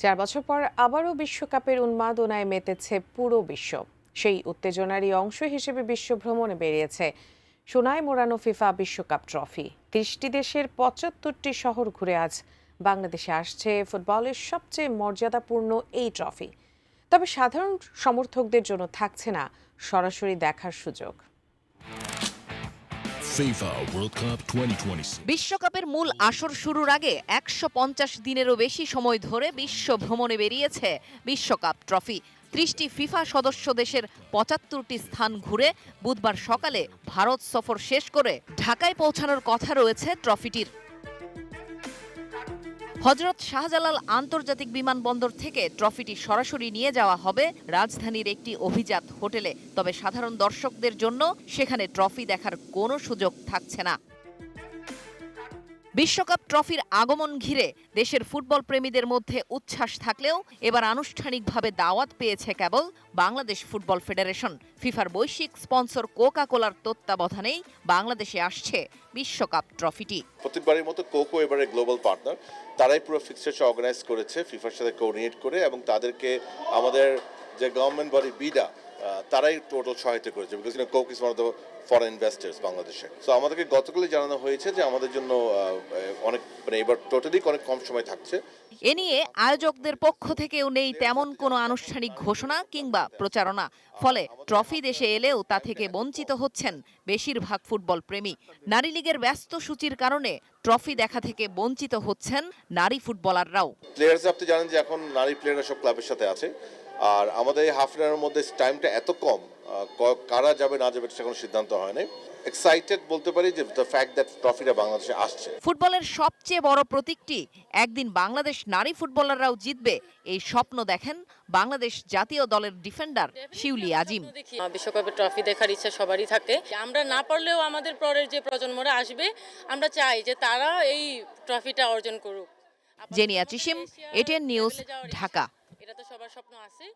4 বছর পর আবারও বিশ্বকাপের উন্মাদনায় মেতেছে পুরো বিশ্ব। সেই উত্তেজনারই অংশ হিসেবে বিশ্ব ভ্রমণে বেরিয়েছে সোনায় মোড়ানো ফিফা বিশ্বকাপ ট্রফি। 30টি দেশের 75টি শহর ঘুরে আজ বাংলাদেশে আসছে ফুটবলের সবচেয়ে মর্যাদাপূর্ণ এই ট্রফি। তবে সাধারণ সমর্থকদের জন্য থাকছে না সরাসরি দেখার সুযোগ। FIFA World Cup 2026. বিশ্বকাপের মূল আসর শুরুর আগে 150 দিনেরও বেশি সময় ধরে বিশ্ব ভ্রমণে বেরিয়েছে বিশ্বকাপ ট্রফি। 30টি ফিফা সদস্য দেশের 75টি স্থান ঘুরে বুধবার সকালে ভারত সফর শেষ করে ঢাকায় পৌঁছানোর কথা রয়েছে ট্রফিটির। হযরত শাহজালাল আন্তর্জাতিক বিমানবন্দর থেকে ট্রফিটি সরাসরি নিয়ে যাওয়া হবে রাজধানীর একটি অভিজাত হোটেলে। তবে সাধারণ দর্শকদের জন্য সেখানে ট্রফি দেখার কোনো সুযোগ থাকছে না। বিশ্বকাপ ট্রফির আগমন ঘিরে দেশের ফুটবল প্রেমীদের মধ্যে উচ্ছ্বাস থাকলেও এবার আনুষ্ঠানিকভাবে দাওয়াত পেয়েছে কেবল বাংলাদেশ ফুটবল ফেডারেশন। ফিফার বৈশ্বিক স্পন্সর কোকা কোলার তত্ত্বাবধানেই বাংলাদেশে আসছে বিশ্বকাপ ট্রফিটি। প্রতিবারের মতো কোকো এবারে গ্লোবাল পার্টনার, তারাই পুরো ফিক্সচারটা অর্গানাইজ করেছে ফিফার সাথে কোঅর্ডিনেট করে, এবং তাদেরকে আমাদের যে গভর্নমেন্ট বডি বিডা তারাই টোটাল সহায়তা করেছে, because Coke is one of the foreign investors বাংলাদেশে। সো আমাদেরকে গতকালই জানানো হয়েছে যে আমাদের জন্য অনেক এবার টোটালি অনেক কম সময় থাকছে। এ নিয়ে আয়োজকদের পক্ষ থেকেও নেই তেমন কোনো আনুষ্ঠানিক ঘোষণা কিংবা প্রচারণা। ফলে ট্রফি দেশে এলেও তা থেকে বঞ্চিত হচ্ছেন বেশিরভাগ ফুটবল প্রেমী। নারী লীগের ব্যস্ত সূচির কারণে ট্রফি দেখা থেকে বঞ্চিত হচ্ছেন নারী ফুটবলাররাও। প্লেয়ার্স আপনি জানেন যে এখন নারী প্লেয়াররা সব ক্লাবের সাথে আছে, আর আমাদের এই হাফ অ্যানের মধ্যে টাইমটা এত কম, কারা যাবে না যাবে সেটা কোনো সিদ্ধান্ত হয়নি। এক্সাইটেড বলতে পারি যে দ্য ফ্যাক্ট দ্যাট ট্রফিটা বাংলাদেশে আসছে। ফুটবলের সবচেয়ে বড় প্রতীকটি একদিন বাংলাদেশ নারী ফুটবলাররাও জিতবে, এই স্বপ্ন দেখেন বাংলাদেশ জাতীয় দলের ডিফেন্ডার শিউলি আজিম। বিশ্বকাপের ট্রফি দেখার ইচ্ছা সবারই থাকে। আমরা না পারলেও আমাদের পরের যে প্রজন্মরা আসবে, আমরা চাই যে তারা এই ট্রফিটা অর্জন করুক। জেনিয়া চিসিম, এটিএন নিউজ, ঢাকা। এটা তো সবার স্বপ্ন আছে।